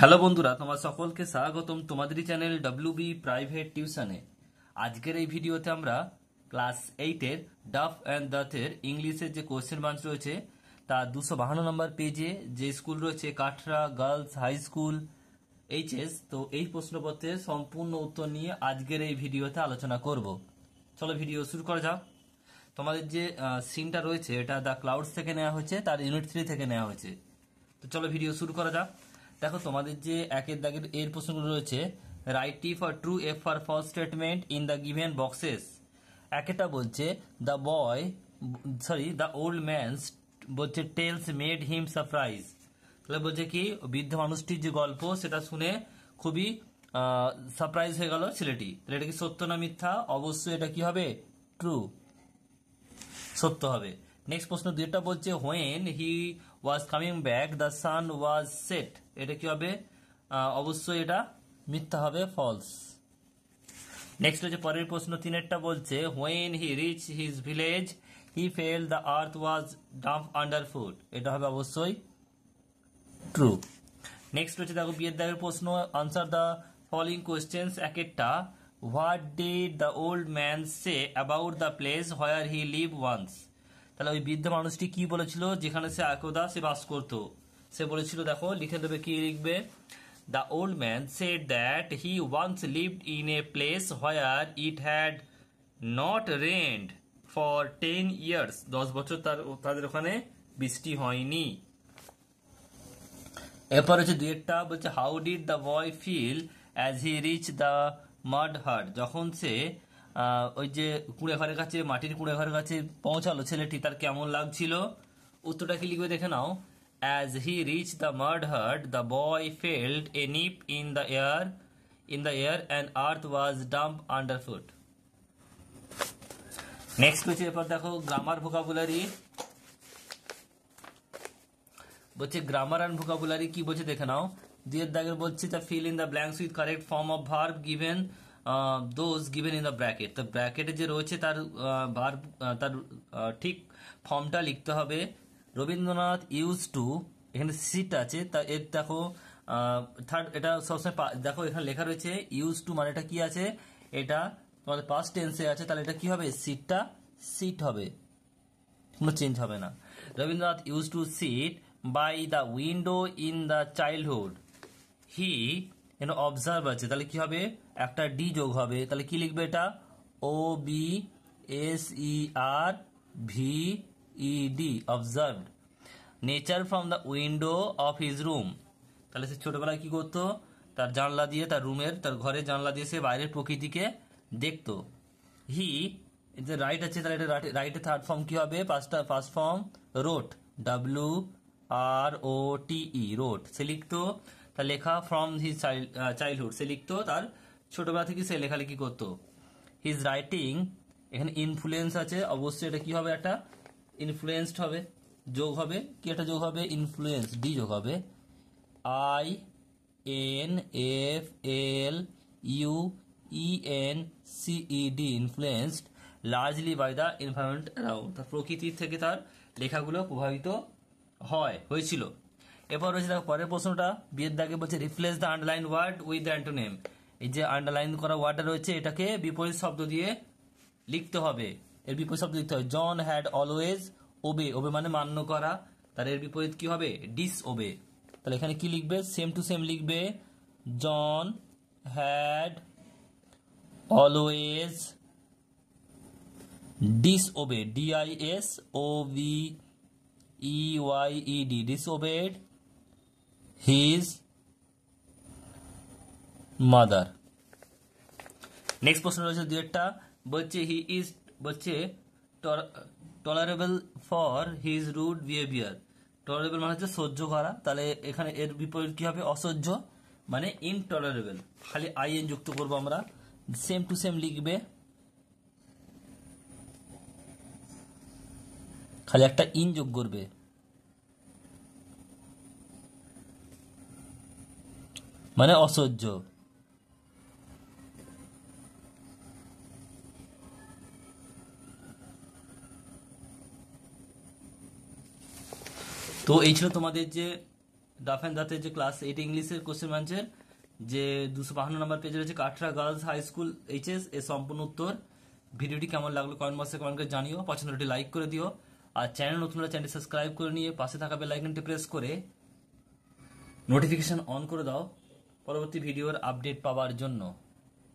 Hello বন্ধুরা, তোমার সকলকে স্বাগতম তোমাদেরই চ্যানেল ডব্লিউবি প্রাইভেট টিউশনে। আজকের এই ভিডিওতে আমরা ক্লাস 8-এর ডাফ অ্যান্ড দাথের ইংলিশের যে কোশ্চেন বাঞ্চ রয়েছে তা 252 নম্বর পেজে যে স্কুল রয়েছে Katra girls high school HS, তো এই প্রশ্নপত্রের সম্পূর্ণ উত্তর নিয়ে আজকের এই ভিডিওতে আলোচনা করব। চলো ভিডিও শুরু করা যাক। তোমাদের যে সিনটা রয়েছে এটা দ্য ক্লাউডস থেকে নেওয়া হয়েছে, তার ইউনিট 3 থেকে নেওয়া হয়েছে। তো চলো ভিডিও শুরু করা যাক। দেখো তোমাদের যে একের দাগের এর প্রশ্নগুলো রয়েছে, write T for true, F for false statement in the given boxes. একটা বলছে দ্য ওল্ড ম্যান বলছে টেলস মেড হিম সারপ্রাইজ। তাহলে বলছে কি বৃদ্ধ মানুষটির যে গল্প সেটা শুনে খুবই সারপ্রাইজ হয়ে গেল ছেলেটি। তাহলে এটা কি সত্য না মিথ্যা? অবশ্যই এটা কি হবে? ট্রু, সত্য হবে। নেক্সট প্রশ্ন দুইটা বলছে when he was coming back the sun was set. এটা কি হবে? অবশ্যই এটা মিথ্যা হবে, ফলস। নেক্সট হচ্ছে পরের প্রশ্ন তিনেরটা বলছে when he reach his village he fail the earth was dump under foot. এটা হবে অবশ্যই ট্রু। নেক্সট হচ্ছে দেখো বিয়ের দাগের প্রশ্ন, আনসার দ্য ফলোইং কোয়েশ্চেন্স। একটা, what did the old man say about the place where he live once. তাহলে ওই বৃদ্ধ মানুষটি কি বলেছিল যেখানে সে একদা সে বাস করত? সে বলেছিল, দেখো লিখে দেবে, কি লিখবে? The old man said that he once lived in a place where it had not rained for 10 years. 10 বছর তাদের ওখানে বৃষ্টি হয়নি। এরপর হচ্ছে দুইটা বলছে how did the boy feel as he reach the mud hut. যখন সে ওই যে কুঁড়ে ঘরের কাছে, মাটির কুঁড়ে ঘরের কাছে পৌঁছালো ছেলেটি, তার কেমন লাগছিল? উত্তরটা কি লিখবে দেখে নাও। As he reach the mud hut the boy felt a nip in the air and earth was dump under foot. Next হচ্ছে এরপর দেখো গ্রামার ভোকাবুলারি। বলছে গ্রামার অ্যান্ড ভোকাবুলারি কি বলছে দেখে নাও। দুইয়ের দাগের বলছে the fill in the blanks with correct form of verb given those given in the bracket. তো ব্র্যাকেটে যে রয়েছে তার ভার্ব তার ঠিক ফর্মটা লিখতে হবে। রবীন্দ্রনাথ ইউজ টু, এখানে সিট আছে, তা এর দেখো থার্ড, এটা সবসময় দেখো এখানে লেখা রয়েছে ইউজ টু, মানে এটা কি আছে? এটা তোমাদের পাস্ট টেন্সে আছে, তাহলে এটা কি হবে? সিটটা সিট হবে, কোনো চেঞ্জ হবে না। Rabindranath use to sit by the window in the childhood he observe আছে, তাহলে কি হবে? একটা ডি যোগ হবে, তাহলে কি লিখবে এটা? O B S E R V E D, observed. Nature from the window of his room, তাহলে সে ছোটবেলায় কি করতো? তার জানলা দিয়ে, তার রুমের, তার ঘরের জানলা দিয়ে সে বাইরের প্রকৃতিকে দেখতো। হি যে রাইট আছে, তাহলে এটা রাইটের থার্ড ফর্ম কি হবে? ফার্স্ট ফর্ম রোট, ডাব্লিউ আর ও টি ই, রোট। সে লিখতো, তার লেখা ফ্রম হিজ চাইল্ডহুড, সে লিখতো তার ছোটবেলা থেকে সে লেখালেখি করতো। হিজ রাইটিং, এখানে ইনফ্লুয়েন্স আছে, অবশ্যই এটা কি হবে? একটা ইনফ্লুয়েন্সড হবে, যোগ হবে, কি একটা যোগ হবে? ইনফ্লুয়েন্স, ডি যোগ হবে। I N F L U E N C E D, influenced largely by the environment around. তার প্রকৃতির থেকে তার লেখাগুলো প্রভাবিত হয়েছিল। এরপর রয়েছে দেখো পরের প্রশ্নটা বিয়ের দাগে বলছে replace the underline word with the antonym. এই যে আন্ডারলাইন করা ওয়ার্ডটা রয়েছে এটাকে বিপরীত শব্দ দিয়ে লিখতে হবে। এর বিপরীত শব্দ লিখতে হবে। জন হ্যাড অলওয়েজ ওবে, ওবে মানে মান্য করা, তার এর বিপরীত কি হবে? Disobey. তাহলে এখানে কি লিখবে? সেম টু সেম লিখবে। John had always disobeyed, disobeyed, disobeyed his mother. Next প্রশ্ন রয়েছে দুইটা, বলছে হি ইজ, বলছে tolerable for his rude behaviour. Tolerable মানে হচ্ছে সহ্য করা, তাহলে এখানে এর বিপরীত কি হবে? অসহ্য, মানে ইনটলারেবল। খালি আই এন যুক্ত করবো আমরা। সেম টু সেম লিখবে, খালি একটা ইন যোগ করবে, মানে অসহ্য। তো এই ছিল তোমাদের যে ডাফ অ্যান্ড দাতে যে ক্লাস 8 ইংলিশের কোশ্চেন ব্যাংকের যে 252 নম্বর পেজে রয়েছে Katra girls high school HS এর সম্পূর্ণ উত্তর। ভিডিওটি কেমন লাগলো কমেন্ট বক্সে কমেন্ট করে জানিও, পছন্দটি লাইক করে দিও, আর চ্যানেল নতুন হলে চ্যানেলটি সাবস্ক্রাইব করে নিয়ে পাশে থাকা বেল আইকনটি প্রেস করে নোটিফিকেশন অন করে দাও পরবর্তী ভিডিওর আপডেট পাওয়ার জন্য।